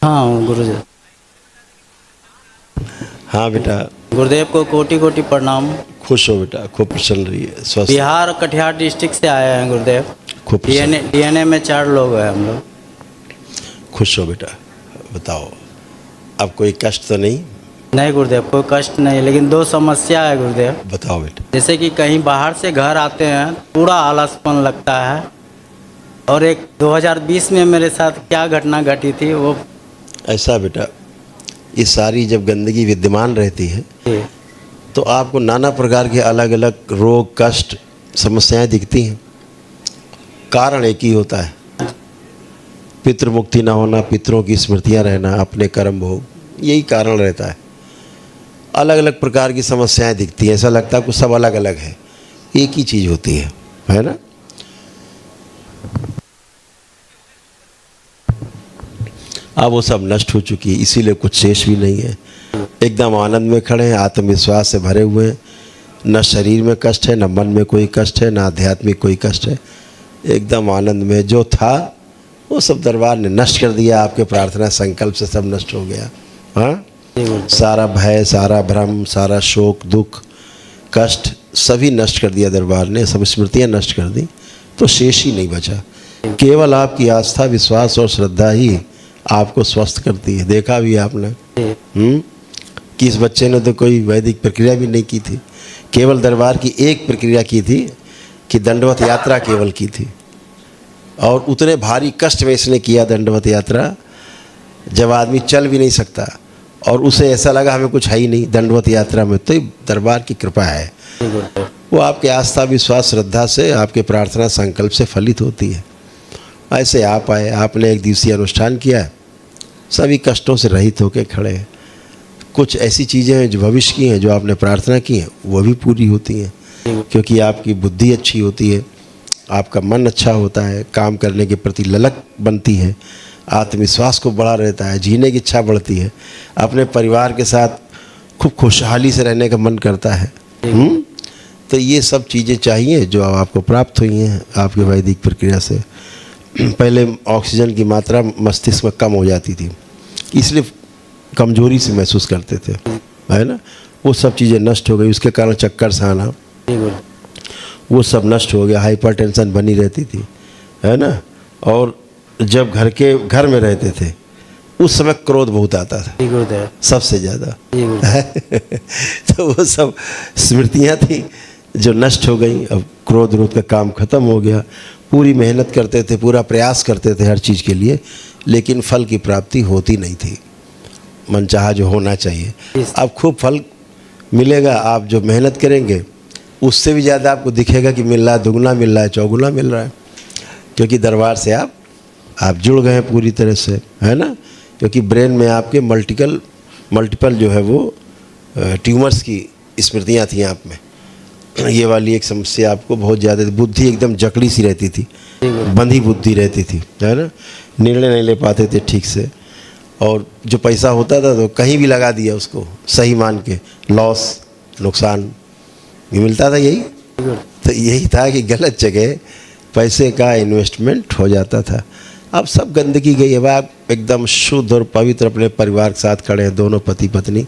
हाँ गुरुजी। हाँ बेटा, गुरुदेव को कोटि कोटि प्रणाम। खुश हो बेटा, खूब प्रसन्न रहिए, स्वस्थ बिहार कटिहार डिस्ट्रिक्ट से आए हैं गुरुदेव। खूब प्रसन्न, डीएनए में 4 लोग हैं हम लोग। खुश हो बेटा। बताओ, अब कोई कष्ट तो नहीं? नहीं गुरुदेव, कोई कष्ट नहीं, लेकिन 2 समस्या है गुरुदेव। बताओ बेटा। जैसे कि कहीं बाहर से घर आते हैं, पूरा आलसपन लगता है। और एक 2020 में मेरे साथ क्या घटना घटी थी वो। ऐसा बेटा, ये सारी जब गंदगी विद्यमान रहती है जी। तो आपको नाना प्रकार के अलग अलग रोग, कष्ट, समस्याएं दिखती हैं। कारण एक ही होता है, पितृमुक्ति ना होना, पितरों की स्मृतियां रहना, अपने कर्म भोग, यही कारण रहता है। अलग अलग प्रकार की समस्याएं दिखती हैं, ऐसा लगता है कुछ सब अलग अलग है, एक ही चीज़ होती है ना। अब वो सब नष्ट हो चुकी है, इसीलिए कुछ शेष भी नहीं है। एकदम आनंद में खड़े हैं, आत्मविश्वास से भरे हुए हैं। न शरीर में कष्ट है, न मन में कोई कष्ट है, न आध्यात्मिक कोई कष्ट है। एकदम आनंद में जो था वो सब दरबार ने नष्ट कर दिया। आपके प्रार्थना संकल्प से सब नष्ट हो गया। हाँ, सारा भय, सारा भ्रम, सारा शोक, दुख, कष्ट सभी नष्ट कर दिया दरबार ने। सब स्मृतियाँ नष्ट कर दी, तो शेष ही नहीं बचा। केवल आपकी आस्था, विश्वास और श्रद्धा ही आपको स्वस्थ करती है। देखा भी आपने कि इस बच्चे ने तो कोई वैदिक प्रक्रिया भी नहीं की थी, केवल दरबार की एक प्रक्रिया की थी कि दंडवत यात्रा केवल की थी। और उतने भारी कष्ट में इसने किया दंडवत यात्रा, जब आदमी चल भी नहीं सकता और उसे ऐसा लगा हमें कुछ है ही नहीं दंडवत यात्रा में, तो दरबार की कृपा है। वो आपके आस्था, विश्वास, श्रद्धा से, आपके प्रार्थना संकल्प से फलित होती है। ऐसे आप आए, आपने एक दिवसीय अनुष्ठान किया, सभी कष्टों से रहित होकर खड़े हैं। कुछ ऐसी चीज़ें हैं जो भविष्य की हैं, जो आपने प्रार्थना की हैं, वो भी पूरी होती हैं, क्योंकि आपकी बुद्धि अच्छी होती है, आपका मन अच्छा होता है, काम करने के प्रति ललक बनती है, आत्मविश्वास को बढ़ा रहता है, जीने की इच्छा बढ़ती है, अपने परिवार के साथ खूब खुशहाली से रहने का मन करता है। तो ये सब चीज़ें चाहिए जो आपको प्राप्त हुई हैं आपके वैदिक प्रक्रिया से। पहले ऑक्सीजन की मात्रा मस्तिष्क में कम हो जाती थी, इसलिए कमजोरी से महसूस करते थे, है ना। वो सब चीज़ें नष्ट हो गई, उसके कारण चक्कर से आना वो सब नष्ट हो गया। हाइपरटेंशन बनी रहती थी, है ना। और जब घर में रहते थे उस समय क्रोध बहुत आता था, सबसे ज़्यादा। तो वो सब स्मृतियाँ थी जो नष्ट हो गई। अब क्रोध रोध का काम खत्म हो गया। पूरी मेहनत करते थे, पूरा प्रयास करते थे हर चीज़ के लिए, लेकिन फल की प्राप्ति होती नहीं थी मनचाहा जो होना चाहिए। अब खूब फल मिलेगा, आप जो मेहनत करेंगे उससे भी ज़्यादा आपको दिखेगा कि मिल रहा है, दुगना मिल रहा है, चौगुना मिल रहा है, क्योंकि दरबार से आप जुड़ गए हैं पूरी तरह से, है ना। क्योंकि ब्रेन में आपके मल्टीपल जो है वो ट्यूमर्स की स्मृतियाँ थी आप में। ये वाली एक समस्या आपको बहुत ज़्यादा थी, बुद्धि एकदम जकड़ी सी रहती थी, बंधी बुद्धि रहती थी, है ना। निर्णय नहीं ले पाते थे ठीक से, और जो पैसा होता था तो कहीं भी लगा दिया उसको सही मान के, लॉस, नुकसान भी मिलता था। यही तो यही था कि गलत जगह पैसे का इन्वेस्टमेंट हो जाता था। अब सब गंदगी गई। अब आप एकदम शुद्ध और पवित्र अपने परिवार के साथ खड़े हैं, दोनों पति पत्नी।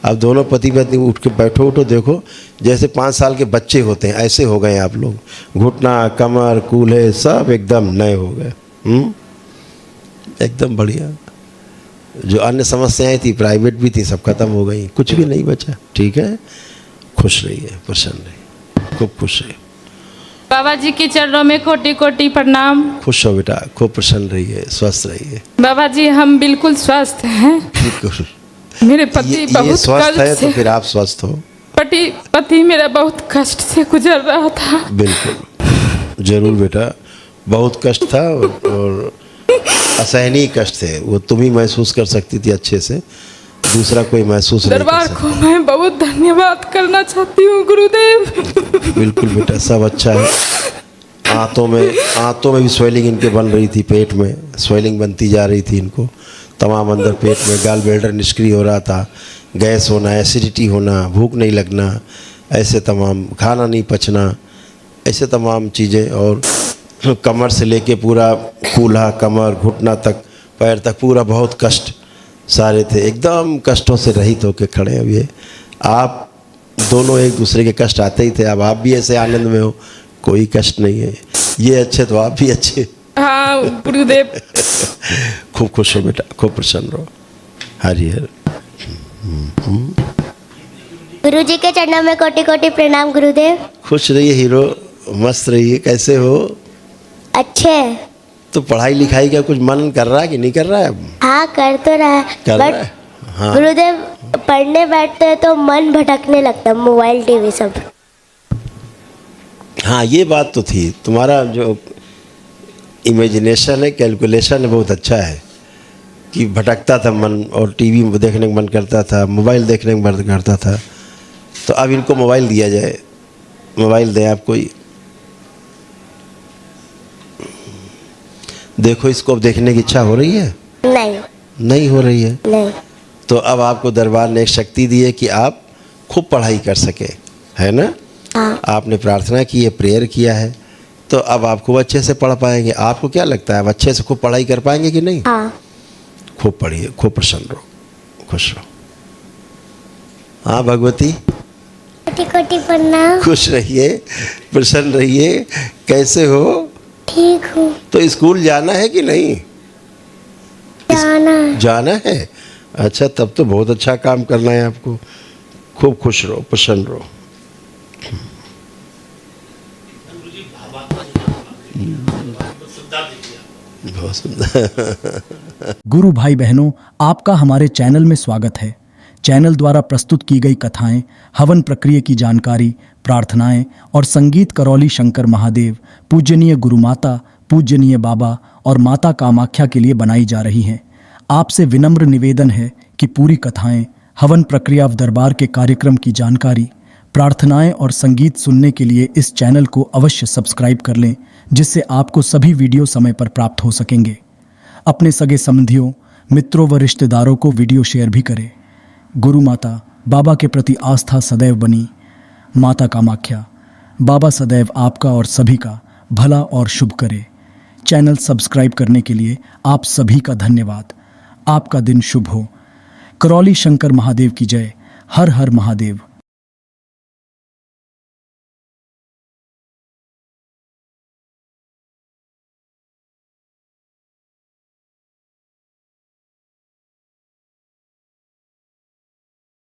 अब दोनों पति पत्नी उठ के उठो देखो, जैसे 5 साल के बच्चे होते हैं ऐसे हो गए आप लोग। घुटना, कमर, कूल्हे सब एकदम नए हो गए, एकदम बढ़िया। जो अन्य समस्याएं थी, प्राइवेट भी थी, सब खत्म हो गई, कुछ भी नहीं बचा। ठीक है, खुश रहिए, प्रसन्न रहिए, खूब खुश रहिए। बाबा जी के चरणों में कोटि कोटि प्रणाम। खुश हो बेटा, खूब प्रसन्न रहिए, स्वस्थ रहिए। बाबा जी हम बिल्कुल स्वस्थ हैं। बिल्कुल। मेरे पति बहुत स्वस्थ है तो फिर आप स्वस्थ हो। पति मेरा बहुत कष्ट से गुजर रहा था। बिल्कुल, जरूर बेटा, बहुत कष्ट था और असहनीय कष्ट थे, वो तुम ही महसूस कर सकती थी अच्छे से, दूसरा कोई महसूस नहीं कर सकता। दरबार को मैं बहुत धन्यवाद करना चाहती हूँ गुरुदेव। बिल्कुल बेटा, सब अच्छा है। आंतों में भी स्वेलिंग इनके बन रही थी, पेट में स्वेलिंग बनती जा रही थी इनको, तमाम अंदर पेट में गाल ब्लैडर निष्क्रिय हो रहा था, गैस होना, एसिडिटी होना, भूख नहीं लगना, ऐसे तमाम, खाना नहीं पचना, ऐसे तमाम चीज़ें। और कमर से लेके पूरा कूल्हा, कमर, घुटना तक पैर तक पूरा बहुत कष्ट सारे थे, एकदम कष्टों से रहित होकर खड़े हैं। अब ये आप दोनों एक दूसरे के कष्ट आते ही थे, अब आप भी ऐसे आनंद में हो, कोई कष्ट नहीं है। ये अच्छे तो आप भी अच्छे। हाँ गुरुदेव। खूब खुश हो बेटा, खूब प्रसन्न रहो। हरि हर। गुरु जी के चरणों में कोटि कोटि प्रणाम गुरुदेव। खुश रहिए हीरो, मस्त रहिए। कैसे हो? अच्छे। तो पढ़ाई लिखाई का कुछ मन कर रहा है कि नहीं कर रहा है? हाँ कर तो रहा है, कर रहा है? हाँ। गुरुदेव पढ़ने बैठते हैं तो मन भटकने लगता है, मोबाइल टीवी सब। हाँ ये बात तो थी, तुम्हारा जो इमेजिनेशन है, कैलकुलेशन है, बहुत अच्छा है कि भटकता था मन और टीवी देखने का मन करता था, मोबाइल देखने का मन करता था। तो अब इनको मोबाइल दिया जाए, मोबाइल दें आपको। देखो इसको अब देखने की इच्छा हो रही है? नहीं। नहीं हो रही है? नहीं। तो अब आपको दरबार ने एक शक्ति दी है कि आप खूब पढ़ाई कर सके, है ना? हाँ। आपने प्रार्थना की है, प्रेयर किया है, तो अब आप खूब अच्छे से पढ़ पाएंगे। आपको क्या लगता है, अब अच्छे से खूब पढ़ाई कर पाएंगे कि नहीं? हाँ। खूब पढ़िए, खूब प्रसन्न रहो, खुश रहो। हाँ भगवती, कोटि कोटि प्रणाम। खुश रहिए, प्रसन्न रहिए। कैसे हो? ठीक हूँ। तो स्कूल जाना है कि नहीं? जाना। जाना है। अच्छा, तब तो बहुत अच्छा काम करना है आपको। खूब खुश रहो, प्रसन्न रहो। बहुत सुंदर। गुरु भाई बहनों, आपका हमारे चैनल में स्वागत है। चैनल द्वारा प्रस्तुत की गई कथाएं, हवन प्रक्रिया की जानकारी, प्रार्थनाएं और संगीत करौली शंकर महादेव, पूजनीय गुरु माता, पूजनीय बाबा और माता कामाख्या के लिए बनाई जा रही हैं। आपसे विनम्र निवेदन है कि पूरी कथाएं, हवन प्रक्रिया व दरबार के कार्यक्रम की जानकारी, प्रार्थनाएं और संगीत सुनने के लिए इस चैनल को अवश्य सब्सक्राइब कर लें, जिससे आपको सभी वीडियो समय पर प्राप्त हो सकेंगे। अपने सगे संबंधियों, मित्रों व रिश्तेदारों को वीडियो शेयर भी करें। गुरु माता, बाबा के प्रति आस्था सदैव बनी। माता कामाख्या, बाबा सदैव आपका और सभी का भला और शुभ करे। चैनल सब्सक्राइब करने के लिए आप सभी का धन्यवाद। आपका दिन शुभ हो। करौली शंकर महादेव की जय। हर हर महादेव।